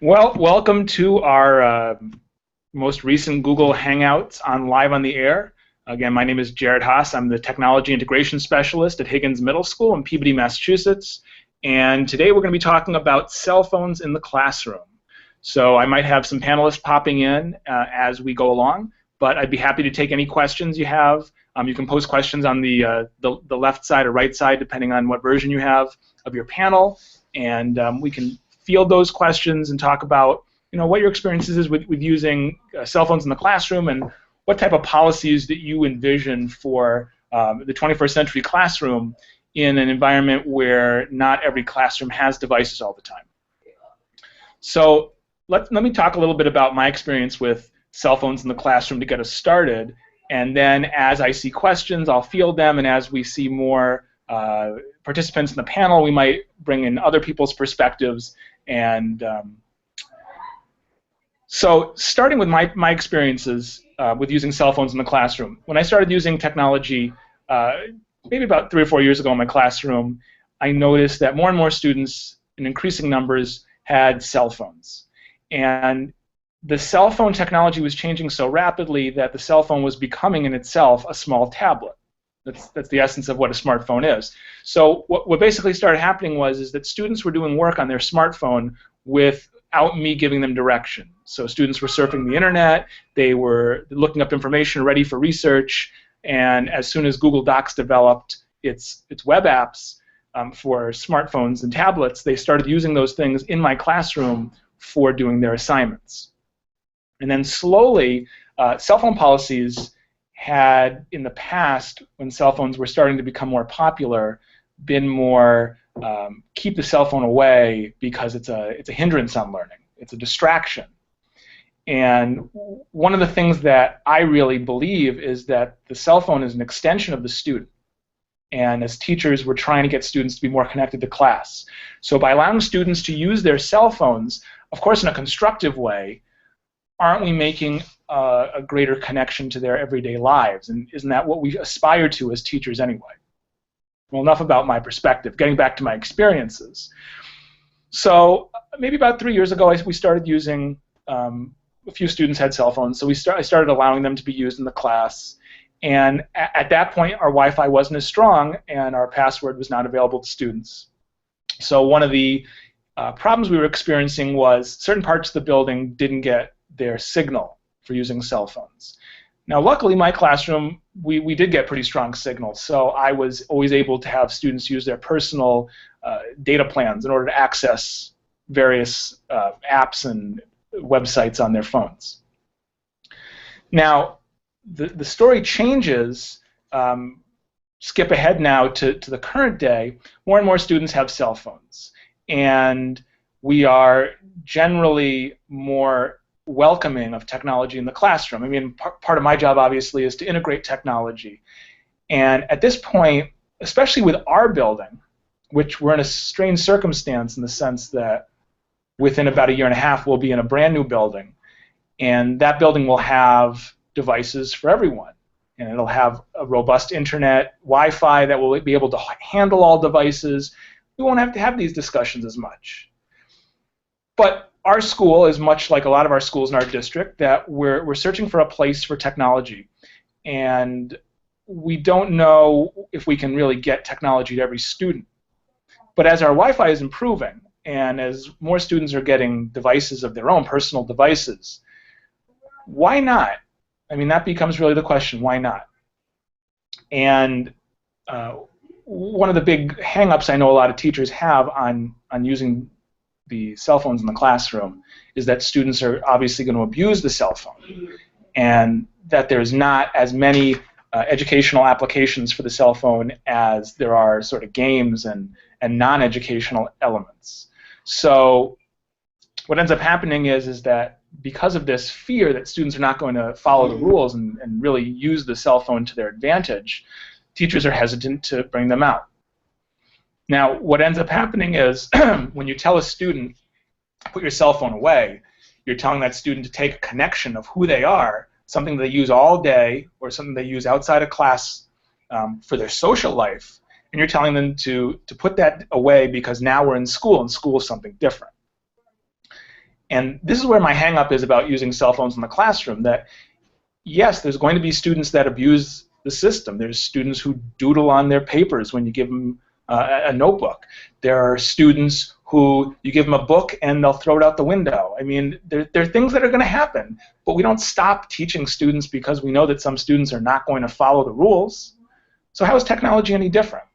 Well, welcome to our most recent Google Hangouts on Live on the Air. Again, my name is Jared Haas. I'm the Technology Integration Specialist at Higgins Middle School in Peabody, Massachusetts. And today we're going to be talking about cell phones in the classroom. So I might have some panelists popping in as we go along, but I'd be happy to take any questions you have. You can post questions on the left side or right side, depending on what version you have of your panel, and we can field those questions and talk about what your experiences is with using cell phones in the classroom and what type of policies that you envision for the 21st century classroom in an environment where not every classroom has devices all the time. So let me talk a little bit about my experience with cell phones in the classroom to get us started, and then as I see questions, I'll field them, and as we see more participants in the panel, we might bring in other people's perspectives. And so starting with my experiences with using cell phones in the classroom. When I started using technology maybe about 3 or 4 years ago in my classroom, I noticed that more and more students in increasing numbers had cell phones. And the cell phone technology was changing so rapidly that the cell phone was becoming in itself a small tablet. That's the essence of what a smartphone is. So what basically started happening is that students were doing work on their smartphone without me giving them direction. So students were surfing the internet, they were looking up information ready for research, and as soon as Google Docs developed its web apps for smartphones and tablets, they started using those things in my classroom for doing their assignments. And then slowly, cell phone policies had, in the past, when cell phones were starting to become more popular, been more keep the cell phone away because it's a hindrance on learning. It's a distraction. And one of the things that I really believe is that the cell phone is an extension of the student. And as teachers, we're trying to get students to be more connected to class. So by allowing students to use their cell phones, of course in a constructive way, aren't we making a greater connection to their everyday lives? And isn't that what we aspire to as teachers anyway? Well, enough about my perspective. Getting back to my experiences. So maybe about 3 years ago, we started using, a few students had cell phones, so I started allowing them to be used in the class. And at that point, our Wi-Fi wasn't as strong, and our password was not available to students. So one of the problems we were experiencing was certain parts of the building didn't get their signal for using cell phones. Now, luckily, my classroom, we did get pretty strong signals, so I was always able to have students use their personal data plans in order to access various apps and websites on their phones. Now, the story changes. Skip ahead now to the current day. More and more students have cell phones, and we are generally more welcoming of technology in the classroom. I mean, part of my job, obviously, is to integrate technology. And at this point, especially with our building, which we're in a strange circumstance in the sense that within about a year and a half, we'll be in a brand new building. And that building will have devices for everyone. And it'll have a robust internet, Wi-Fi that will be able to handle all devices. We won't have to have these discussions as much. But our school is much like a lot of our schools in our district, that we're searching for a place for technology. And we don't know if we can really get technology to every student. But as our Wi-Fi is improving, and as more students are getting devices of their own, personal devices, why not? I mean, that becomes really the question, why not? And one of the big hang-ups I know a lot of teachers have on using the cell phones in the classroom is that students are obviously going to abuse the cell phone, and that there's not as many educational applications for the cell phone as there are sort of games and non-educational elements. So what ends up happening is that because of this fear that students are not going to follow the rules and really use the cell phone to their advantage, teachers are hesitant to bring them out. Now, what ends up happening is when you tell a student, put your cell phone away, you're telling that student to take a connection of who they are, something they use all day or something they use outside of class for their social life, and you're telling them to put that away because now we're in school, and school is something different. And this is where my hang-up is about using cell phones in the classroom, that yes, there's going to be students that abuse the system. There's students who doodle on their papers when you give them a notebook. There are students who you give them a book and they'll throw it out the window. I mean, there are things that are going to happen, but we don't stop teaching students because we know that some students are not going to follow the rules. So how is technology any different?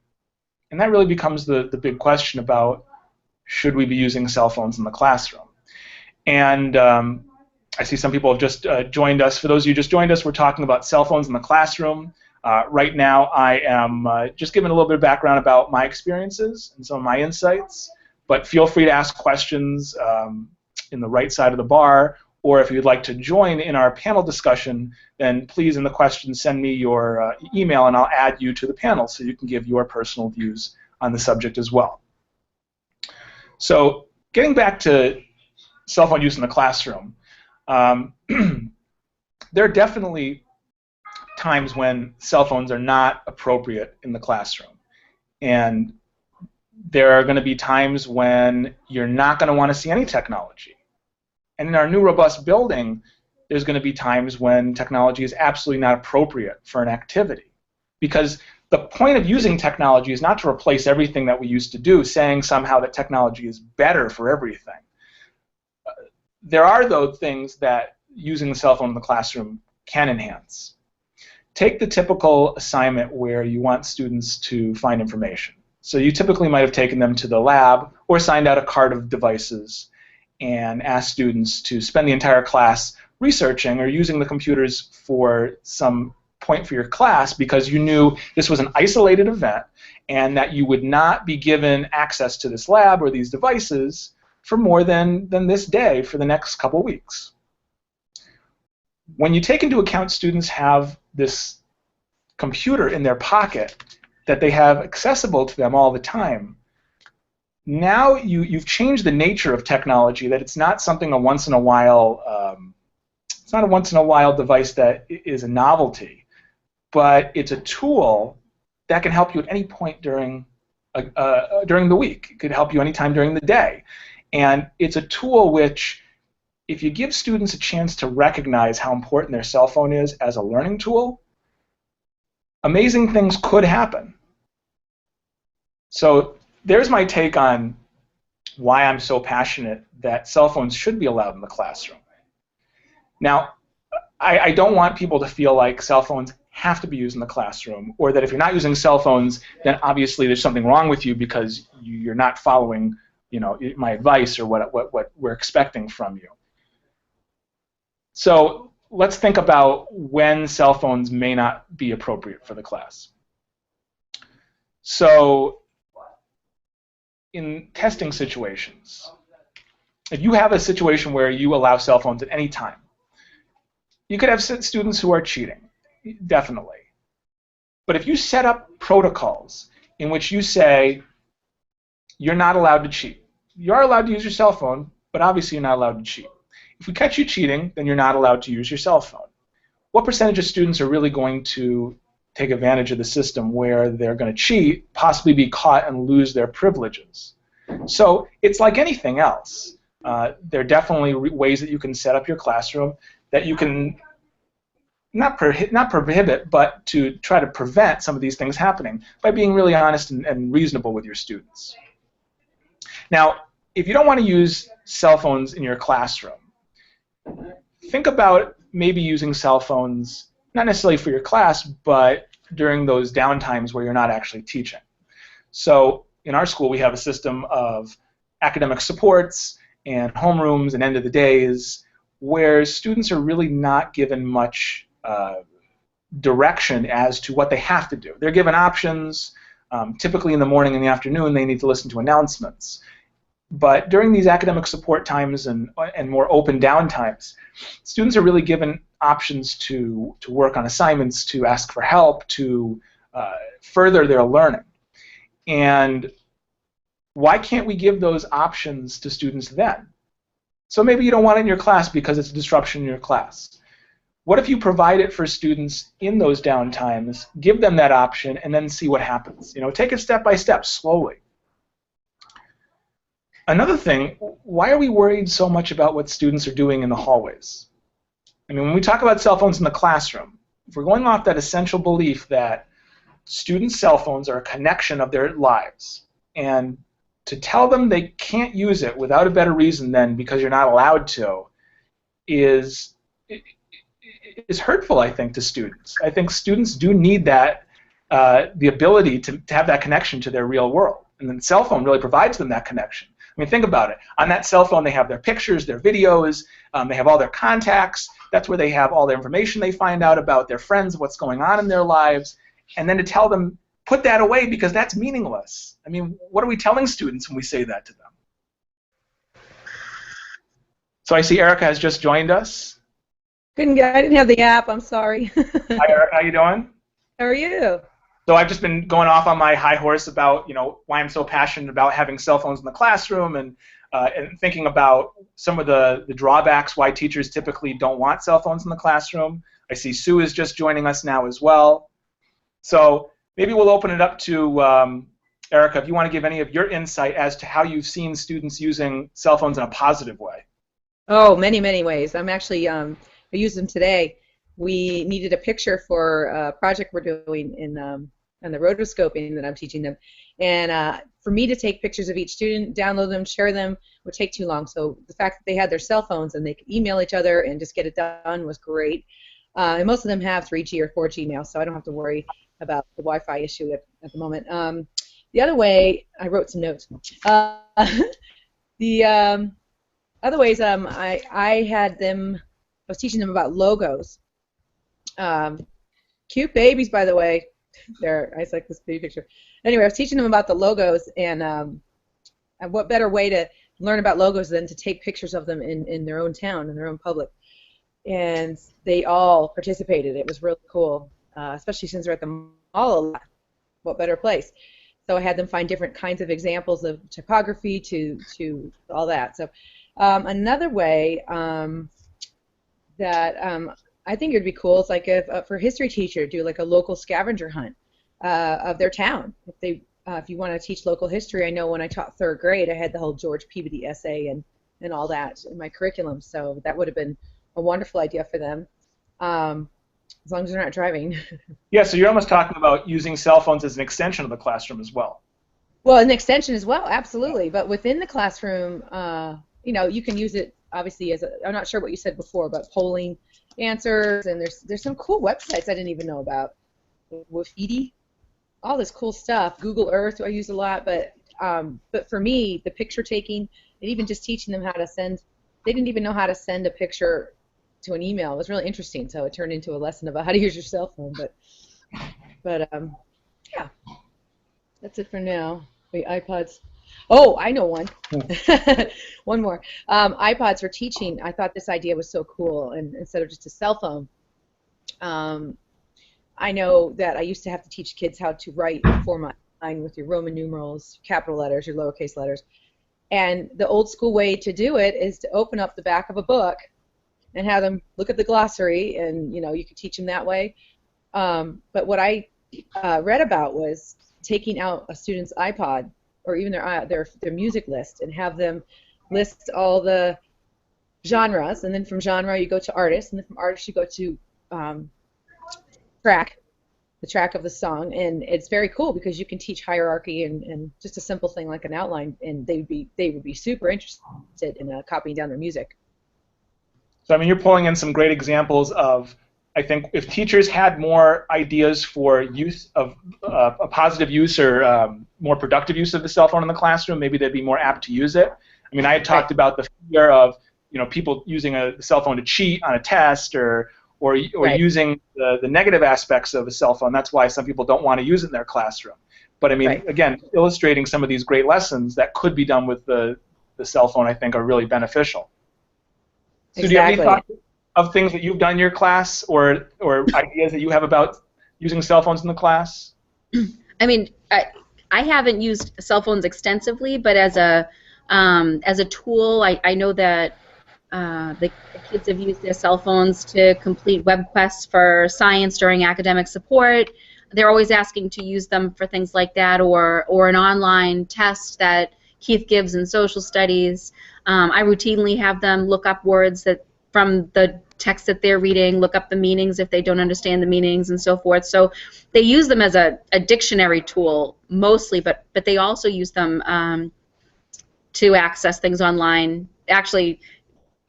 And that really becomes the big question about, should we be using cell phones in the classroom? And I see some people have just joined us. For those of you who just joined us, we're talking about cell phones in the classroom. Right now, I am just giving a little bit of background about my experiences and some of my insights. But feel free to ask questions in the right side of the bar, or if you'd like to join in our panel discussion, then please in the questions send me your email and I'll add you to the panel so you can give your personal views on the subject as well. So getting back to cell phone use in the classroom, there are definitely times when cell phones are not appropriate in the classroom. And there are going to be times when you're not going to want to see any technology. And in our new robust building, there's going to be times when technology is absolutely not appropriate for an activity. Because the point of using technology is not to replace everything that we used to do, saying somehow that technology is better for everything. There are, though, things that using the cell phone in the classroom can enhance. Take the typical assignment where you want students to find information. So you typically might have taken them to the lab or signed out a card of devices and asked students to spend the entire class researching or using the computers for some point for your class because you knew this was an isolated event and that you would not be given access to this lab or these devices for more than this day for the next couple weeks. When you take into account students have this computer in their pocket that they have accessible to them all the time, now you've changed the nature of technology, that it's not something a once in a while, it's not a once in a while device that is a novelty, but it's a tool that can help you at any point during the week. It could help you anytime during the day. And it's a tool which, if you give students a chance to recognize how important their cell phone is as a learning tool, amazing things could happen. So there's my take on why I'm so passionate that cell phones should be allowed in the classroom. Now, I don't want people to feel like cell phones have to be used in the classroom, or that if you're not using cell phones, then obviously there's something wrong with you because you're not following, you know, my advice or what we're expecting from you. So let's think about when cell phones may not be appropriate for the class. So in testing situations, if you have a situation where you allow cell phones at any time, you could have students who are cheating, definitely. But if you set up protocols in which you say you're not allowed to cheat, you are allowed to use your cell phone, but obviously you're not allowed to cheat. If we catch you cheating, then you're not allowed to use your cell phone. What percentage of students are really going to take advantage of the system where they're going to cheat, possibly be caught, and lose their privileges? So it's like anything else. There are definitely ways that you can set up your classroom that you can not prohibit, but to try to prevent some of these things happening by being really honest and reasonable with your students. Now, if you don't want to use cell phones in your classroom, think about maybe using cell phones, not necessarily for your class, but during those downtimes where you're not actually teaching. So in our school, we have a system of academic supports and homerooms and end of the days where students are really not given much direction as to what they have to do. They're given options. Typically in the morning and the afternoon, they need to listen to announcements. But during these academic support times and more open down times, students are really given options to work on assignments, to ask for help, to further their learning. And why can't we give those options to students then? So maybe you don't want it in your class because it's a disruption in your class. What if you provide it for students in those down times, give them that option, and then see what happens? You know, take it step by step, slowly. Another thing, why are we worried so much about what students are doing in the hallways? I mean, when we talk about cell phones in the classroom, if we're going off that essential belief that students' cell phones are a connection of their lives, and to tell them they can't use it without a better reason than because you're not allowed to is hurtful, I think, to students. I think students do need that, the ability to have that connection to their real world, and the cell phone really provides them that connection. I mean, think about it. On that cell phone, they have their pictures, their videos, they have all their contacts. That's where they have all the information they find out about their friends, what's going on in their lives, and then to tell them, put that away because that's meaningless. I mean, what are we telling students when we say that to them? So I see Erica has just joined us. I didn't have the app. I'm sorry. Hi, Erica. How you doing? How are you? So I've just been going off on my high horse about, why I'm so passionate about having cell phones in the classroom, and thinking about some of the drawbacks why teachers typically don't want cell phones in the classroom. I see Sue is just joining us now as well. So maybe we'll open it up to Erica, if you want to give any of your insight as to how you've seen students using cell phones in a positive way. Oh, many, many ways. I'm actually, I used them today. We needed a picture for a project we're doing in the rotoscoping that I'm teaching them. And for me to take pictures of each student, download them, share them, would take too long. So the fact that they had their cell phones and they could email each other and just get it done was great. And most of them have 3G or 4G now, so I don't have to worry about the Wi-Fi issue at the moment. The other way, I wrote some notes. The other ways, I had them, I was teaching them about logos. Cute babies, by the way. I like this baby picture. Anyway, I was teaching them about the logos, and what better way to learn about logos than to take pictures of them in their own town, in their own public. And they all participated. It was really cool, especially since they're at the mall a lot. What better place? So I had them find different kinds of examples of typography to all that. So another way that I think it would be cool is like for a history teacher, do like a local scavenger hunt of their town. If you want to teach local history, I know when I taught third grade, I had the whole George Peabody essay and all that in my curriculum. So that would have been a wonderful idea for them, as long as they're not driving. Yeah, so you're almost talking about using cell phones as an extension of the classroom as well. Well, an extension as well, absolutely. But within the classroom, you can use it obviously as I'm not sure what you said before, but polling answers, and there's some cool websites I didn't even know about. Wafidi, all this cool stuff. Google Earth I use a lot, but for me, the picture taking and even just teaching them how to send, they didn't even know how to send a picture to an email. It was really interesting, so it turned into a lesson about how to use your cell phone. But yeah, that's it for now. Wait, iPods. Oh, I know one. One more. iPods for teaching. I thought this idea was so cool, and instead of just a cell phone, I know that I used to have to teach kids how to write format with your Roman numerals, capital letters, your lowercase letters. And the old school way to do it is to open up the back of a book and have them look at the glossary, and you could teach them that way. But what I read about was taking out a student's iPod or even their music list and have them list all the genres, and then from genre you go to artist, and then from artist you go to the track of the song, and it's very cool because you can teach hierarchy and just a simple thing like an outline, and they would be super interested in copying down their music. So I mean, you're pulling in some great examples of, I think, if teachers had more ideas for use of a positive use or more productive use of the cell phone in the classroom, maybe they'd be more apt to use it. I mean, I had talked about the fear of people using a cell phone to cheat on a test or right. Using the negative aspects of a cell phone. That's why some people don't want to use it in their classroom. But I mean, right. Again, illustrating some of these great lessons that could be done with the cell phone, I think, are really beneficial. So exactly. Do you have any thoughts of things that you've done in your class or ideas that you have about using cell phones in the class? I mean, I haven't used cell phones extensively, but as a tool, I know that the kids have used their cell phones to complete web quests for science during academic support. They're always asking to use them for things like that, or an online test that Keith Gibbs in social studies. I routinely have them look up words that from the text that they're reading, look up the meanings if they don't understand the meanings, and so forth. So they use them as a dictionary tool mostly, but they also use them to access things online. Actually,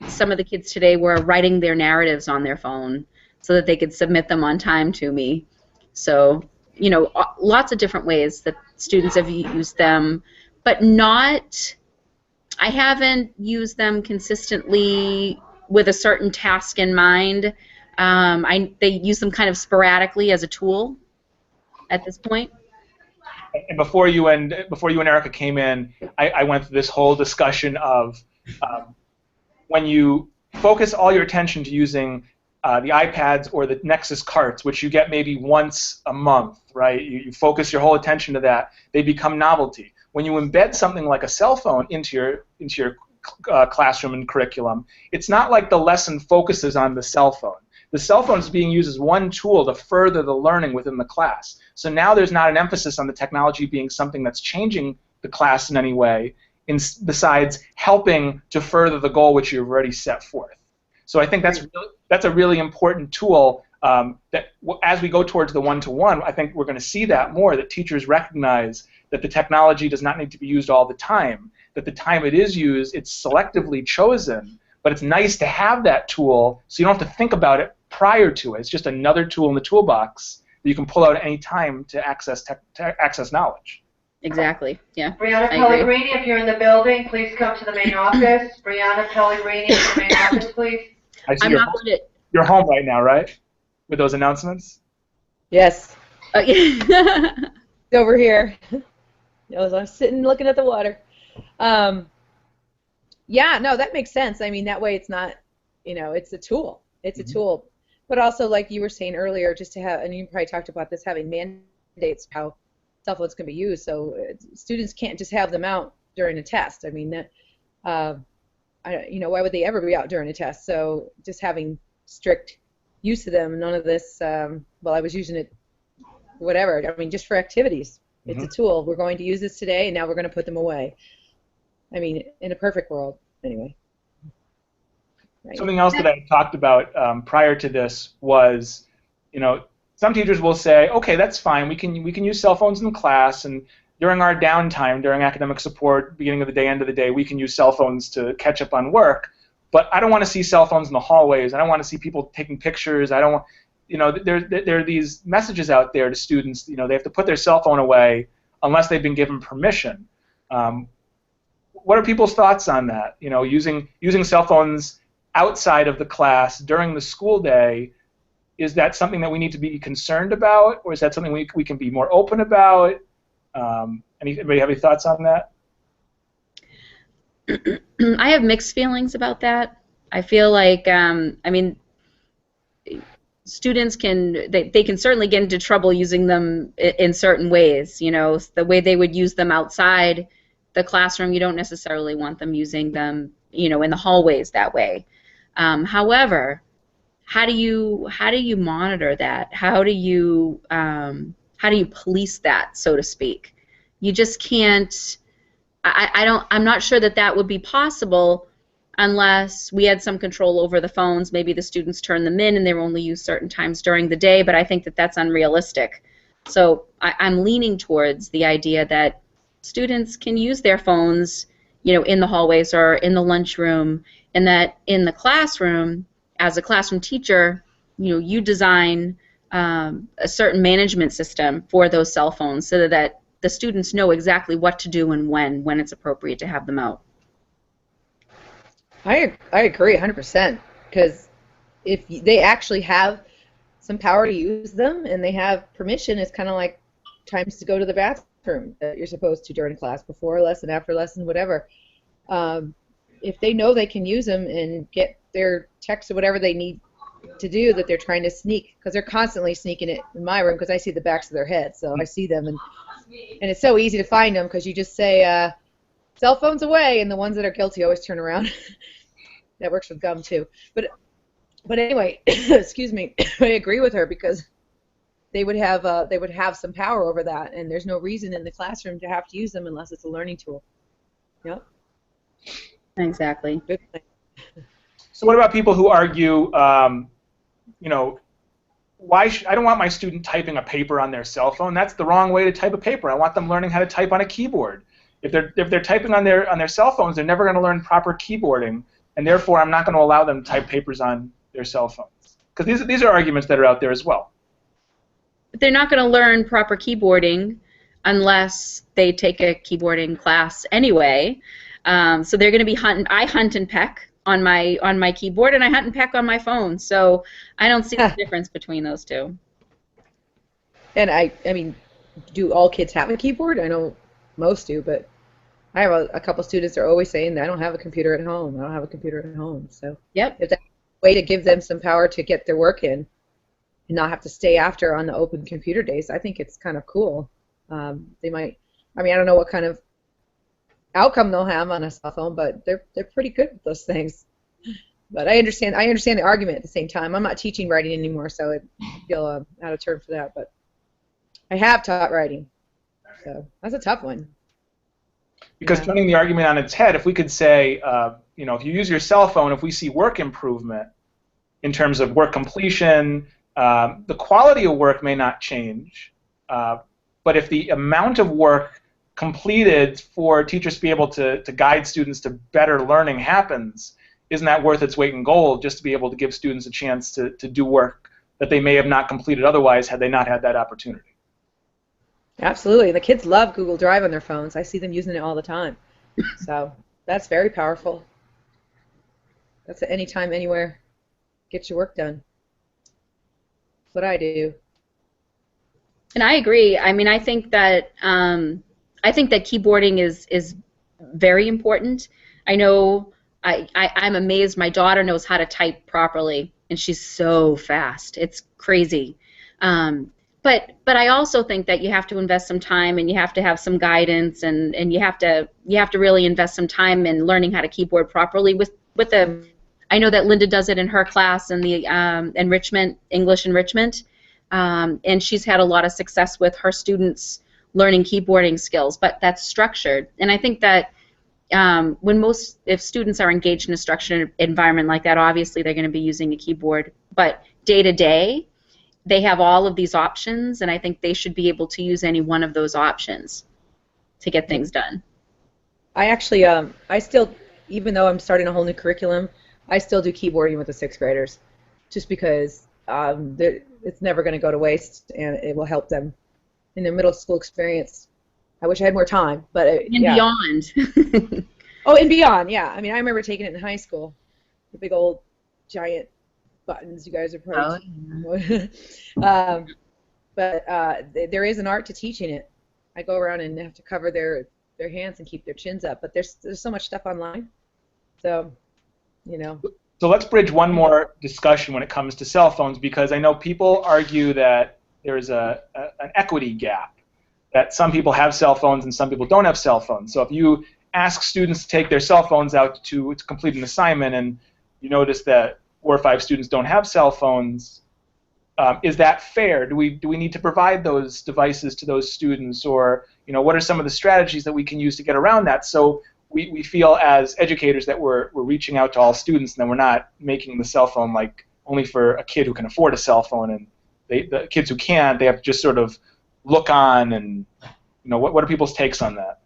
some of the kids today were writing their narratives on their phone so that they could submit them on time to me. So, you know, lots of different ways that students have used them, but not, I haven't used them consistently with a certain task in mind. They use them kind of sporadically as a tool at this point. And before you and Erica came in, I went through this whole discussion of when you focus all your attention to using the iPads or the Nexus carts, which you get maybe once a month, right? You focus your whole attention to that. They become novelty. When you embed something like a cell phone into your classroom and curriculum, it's not like the lesson focuses on the cell phone. The cell phone is being used as one tool to further the learning within the class. So now there's not an emphasis on the technology being something that's changing the class in any way, besides helping to further the goal which you've already set forth. So I think that's a really important tool that as we go towards the one-to-one, I think we're going to see that more, that teachers recognize that the technology does not need to be used all the time, that the time it is used, it's selectively chosen, but it's nice to have that tool so you don't have to think about it prior to it. It's just another tool in the toolbox that you can pull out at any time to access knowledge. Exactly, yeah. Brianna Pellegrini, if you're in the building, please come to the main office. Brianna Pellegrini, to the main office, please. I see you're home right now, right? With those announcements? Yes. Yeah. Over here. I'm sitting looking at the water. Yeah, no, that makes sense. I mean, that way it's not, it's a tool. It's a tool. But also, like you were saying earlier, just to have, and you probably talked about this, having mandates how cell phones can be used. So students can't just have them out during a test. I mean, that, why would they ever be out during a test? So just having strict use of them, none of this, I was using it, whatever. I mean, just for activities. It's a tool. We're going to use this today, and now we're going to put them away. I mean, in a perfect world, anyway. Right. Something else that I talked about prior to this was, some teachers will say, okay, that's fine. We can use cell phones in class, and during our downtime, during academic support, beginning of the day, end of the day, we can use cell phones to catch up on work. But I don't want to see cell phones in the hallways. I don't want to see people taking pictures. I don't want, there are these messages out there to students. They have to put their cell phone away unless they've been given permission. What are people's thoughts on that? Using cell phones outside of the class during the school day, is that something that we need to be concerned about, or is that something we can be more open about? Anybody have any thoughts on that? I have mixed feelings about that. I feel like, students they can certainly get into trouble using them in certain ways. The way they would use them outside the classroom, you don't necessarily want them using them, in the hallways that way. However, how do you monitor that? How do you police that, so to speak? You just can't. I'm not sure that would be possible unless we had some control over the phones. Maybe the students turn them in and they're only used certain times during the day, but I think that that's unrealistic. So I'm leaning towards the idea that students can use their phones, in the hallways or in the lunchroom, and that in the classroom, as a classroom teacher, you design a certain management system for those cell phones so that the students know exactly what to do and when it's appropriate to have them out. I agree 100%, because if they actually have some power to use them and they have permission, it's kind of like times to go to the bathroom that you're supposed to during class, before a lesson, after lesson, whatever. If they know they can use them and get their text or whatever they need to do, that they're trying to sneak, because they're constantly sneaking it in my room, because I see the backs of their heads, so I see them, and it's so easy to find them, because you just say cell phones away, and the ones that are guilty always turn around. That works with gum too. But anyway, excuse me, I agree with her, because they would have some power over that, and there's no reason in the classroom to have to use them unless it's a learning tool. Yep. Exactly. Good thing. So what about people who argue, you know, I don't want my student typing a paper on their cell phone. That's the wrong way to type a paper. I want them learning how to type on a keyboard. If they're typing on their cell phones, they're never going to learn proper keyboarding, and therefore I'm not going to allow them to type papers on their cell phones. Because these are arguments that are out there as well. But they're not going to learn proper keyboarding unless they take a keyboarding class anyway. So they're going to be I hunt and peck on my keyboard, and I hunt and peck on my phone. So I don't see the difference between those two. And I mean, do all kids have a keyboard? I know most do, but I have a couple students that are always saying that I don't have a computer at home. I don't have a computer at home. So Yep. if that's a way to give them some power to get their work in and not have to stay after on the open computer days, I think it's kind of cool. They might, I mean, I don't know what kind of outcome they'll have on a cell phone, but they're pretty good with those things. But I understand the argument at the same time. I'm not teaching writing anymore, so I feel out of turn for that. But I have taught writing, so that's a tough one. Because turning the argument on its head, if we could say, you know, if you use your cell phone, if we see work improvement in terms of work completion, the quality of work may not change, but if the amount of work completed for teachers to be able to guide students to better learning happens, isn't that worth its weight in gold just to be able to give students a chance to do work that they may have not completed otherwise had they not had that opportunity? Absolutely. The kids love Google Drive on their phones. I see them using it all the time. So that's very powerful. That's at anytime, anywhere. Get your work done. That's what I do. And I agree. I mean, I think that keyboarding is very important. I know I'm amazed my daughter knows how to type properly, and she's so fast. It's crazy. But I also think that you have to invest some time, and you have to have some guidance, and you have to really invest some time in learning how to keyboard properly. I know that Linda does it in her class in the English enrichment, and she's had a lot of success with her students learning keyboarding skills. But that's structured, and I think that if students are engaged in a structured environment like that, obviously they're going to be using a keyboard. But day to day, they have all of these options, and I think they should be able to use any one of those options to get things done. I actually, I still, even though I'm starting a whole new curriculum, I still do keyboarding with the 6th graders, just because it's never going to go to waste, and it will help them in their middle school experience. I wish I had more time, but Beyond. Oh, and beyond, yeah. I mean, I remember taking it in high school, the big old giant buttons. You guys are probably. But there is an art to teaching it. I go around and have to cover their hands and keep their chins up, but there's so much stuff online, so you know. So let's bridge one more discussion when it comes to cell phones, because I know people argue that there's an equity gap, that some people have cell phones and some people don't have cell phones. So if you ask students to take their cell phones out to complete an assignment and you notice that 4 or 5 students don't have cell phones, is that fair? Do we need to provide those devices to those students, or what are some of the strategies that we can use to get around that, so we feel as educators that we're reaching out to all students, and then we're not making the cell phone like only for a kid who can afford a cell phone, and the kids who can't, they have to just sort of look on, and what are people's takes on that?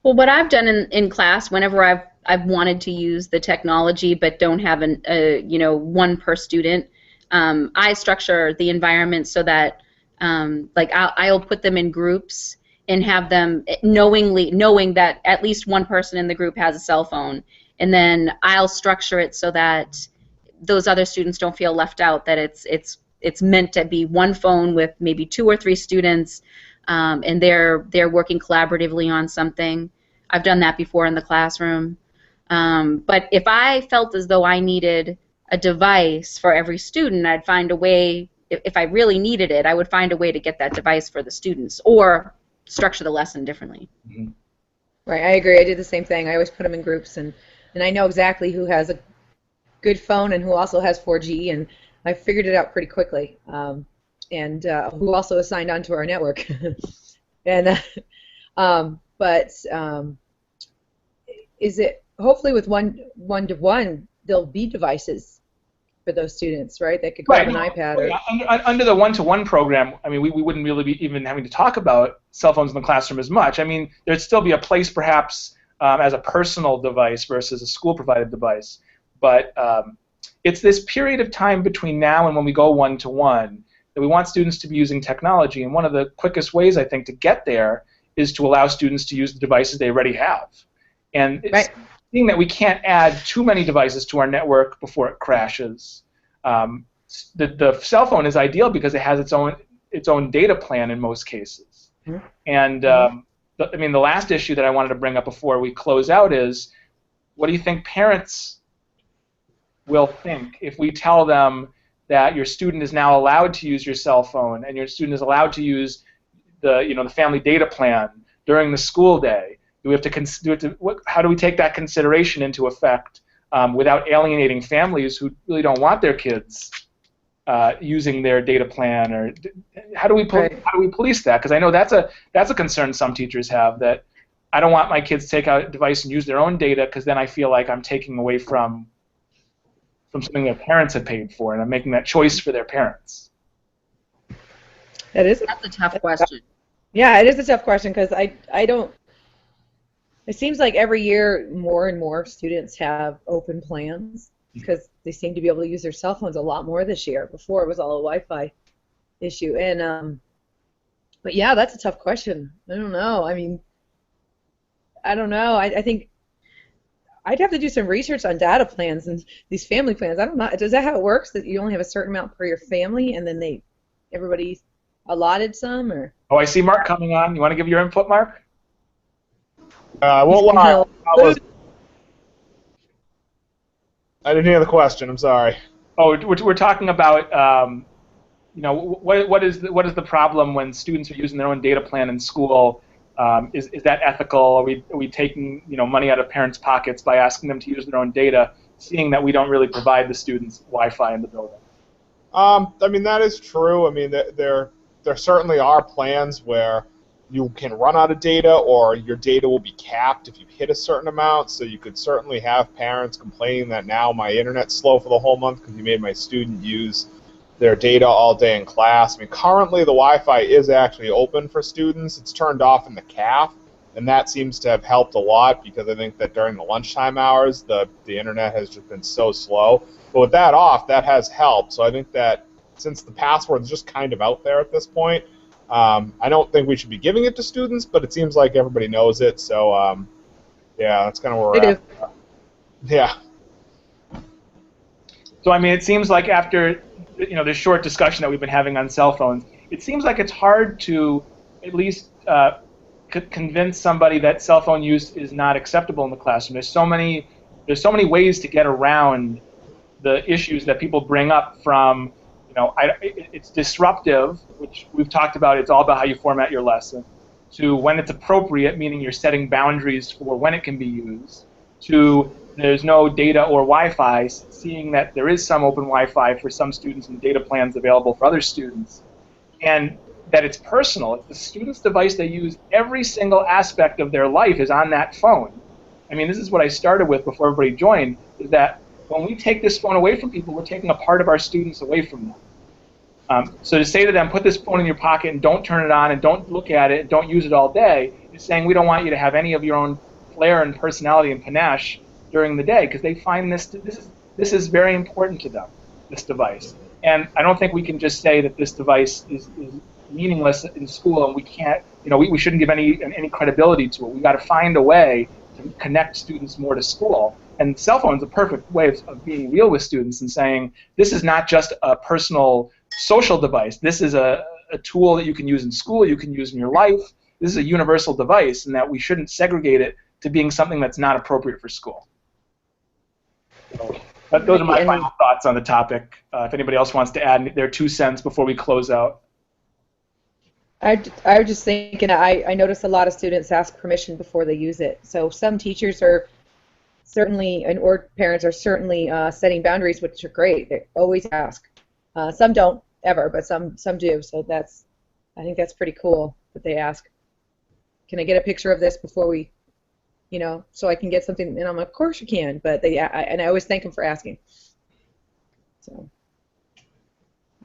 Well, what I've done in class, whenever I've wanted to use the technology but don't have one per student, I structure the environment so that I'll put them in groups and have them knowing that at least one person in the group has a cell phone, and then I'll structure it so that those other students don't feel left out, that it's meant to be one phone with maybe 2 or 3 students, and they're working collaboratively on something. I've done that before in the classroom. But if I felt as though I needed a device for every student, I'd find a way, if I really needed it, I would find a way to get that device for the students, or structure the lesson differently. Mm-hmm. Right, I agree. I did the same thing. I always put them in groups, and I know exactly who has a good phone and who also has 4G, and I figured it out pretty quickly, and who also is signed on to our network. And but is it hopefully with one-to-one there'll be devices for those students, right? That could grab an iPad. Or... Under the one-to-one program, I mean, we wouldn't really be even having to talk about cell phones in the classroom as much. I mean, there'd still be a place perhaps as a personal device versus a school-provided device. But it's this period of time between now and when we go one-to-one that we want students to be using technology. And one of the quickest ways, I think, to get there is to allow students to use the devices they already have. And it's seeing that we can't add too many devices to our network before it crashes. The cell phone is ideal because it has its own data plan in most cases. Mm-hmm. And I mean, the last issue that I wanted to bring up before we close out is, what do you think parents will think if we tell them that your student is now allowed to use your cell phone and your student is allowed to use the family data plan during the school day? How do we take that consideration into effect without alienating families who really don't want their kids using their data plan? Or how do we police that? Because I know that's a concern some teachers have, that I don't want my kids to take out a device and use their own data because then I feel like I'm taking away from something their parents had paid for, and I'm making that choice for their parents. That's a tough question. Yeah, it is a tough question because I don't. It seems like every year more and more students have open plans because they seem to be able to use their cell phones a lot more this year. Before it was all a Wi-Fi issue, and but yeah, that's a tough question. I don't know. I mean, I don't know. I think I'd have to do some research on data plans and these family plans. I don't know. Is that how it works? That you only have a certain amount per your family, and then everybody allotted some, or? Oh, I see Mark coming on. You want to give your input, Mark? I won't lie. I didn't hear the question. I'm sorry. Oh, we're talking about what is the problem when students are using their own data plan in school? Is that ethical? Are we taking money out of parents' pockets by asking them to use their own data, seeing that we don't really provide the students Wi-Fi in the building? I mean, that is true. I mean, there certainly are plans where you can run out of data, or your data will be capped if you hit a certain amount. So you could certainly have parents complaining that now my internet's slow for the whole month because you made my student use their data all day in class. I mean, currently the Wi-Fi is actually open for students. It's turned off in the CAF, and that seems to have helped a lot because I think that during the lunchtime hours, the internet has just been so slow. But with that off, that has helped. So I think that since the password is just kind of out there at this point, I don't think we should be giving it to students, but it seems like everybody knows it. So yeah, that's kind of where we're at. Yeah. So I mean, it seems like after this short discussion that we've been having on cell phones, it seems like it's hard to at least convince somebody that cell phone use is not acceptable in the classroom. There's so many ways to get around the issues that people bring up from, it's disruptive, which we've talked about. It's all about how you format your lesson, to when it's appropriate, meaning you're setting boundaries for when it can be used, to there's no data or Wi-Fi, seeing that there is some open Wi-Fi for some students and data plans available for other students, and that it's personal. It's the student's device they use. Every single aspect of their life is on that phone. I mean, this is what I started with before everybody joined, is that when we take this phone away from people, we're taking a part of our students away from them. So to say to them, put this phone in your pocket and don't turn it on and don't look at it and don't use it all day, is saying we don't want you to have any of your own flair and personality and panache during the day, because they find this is very important to them, this device. And I don't think we can just say that this device is meaningless in school and we can't, we shouldn't give any credibility to it. We've got to find a way to connect students more to school. And cell phone is a perfect way of being real with students and saying, this is not just a personal social device. This is a tool that you can use in school, you can use in your life. This is a universal device, and that we shouldn't segregate it to being something that's not appropriate for school. So those are my final thoughts on the topic. If anybody else wants to add their 2 cents before we close out. I was just thinking, I notice a lot of students ask permission before they use it. So some teachers are certainly, or parents are certainly setting boundaries, which are great. They always ask. Some don't ever, but some do. So I think that's pretty cool that they ask. can I get a picture of this before we, so I can get something? And I'm like, of course you can. But and I always thank them for asking. So.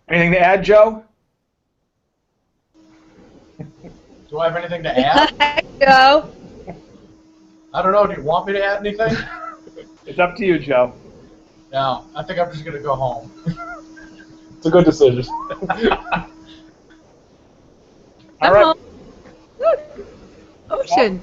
Anything to add, Joe? Do I have anything to add? Joe. I don't know. Do you want me to add anything? It's up to you, Joe. No, I think I'm just going to go home. It's a good decision. All right. Look, ocean.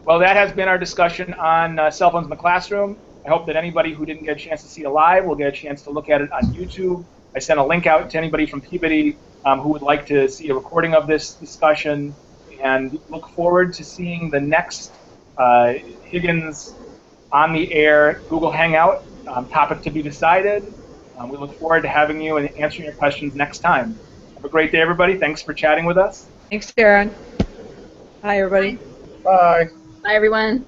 Well, that has been our discussion on cell phones in the classroom. I hope that anybody who didn't get a chance to see it live will get a chance to look at it on YouTube. I sent a link out to anybody from Peabody who would like to see a recording of this discussion, and look forward to seeing the next Higgins on the air Google Hangout topic to be decided. We look forward to having you and answering your questions next time. Have a great day, everybody. Thanks for chatting with us. Thanks, Sharon. Hi, everybody. Bye. Bye, everyone.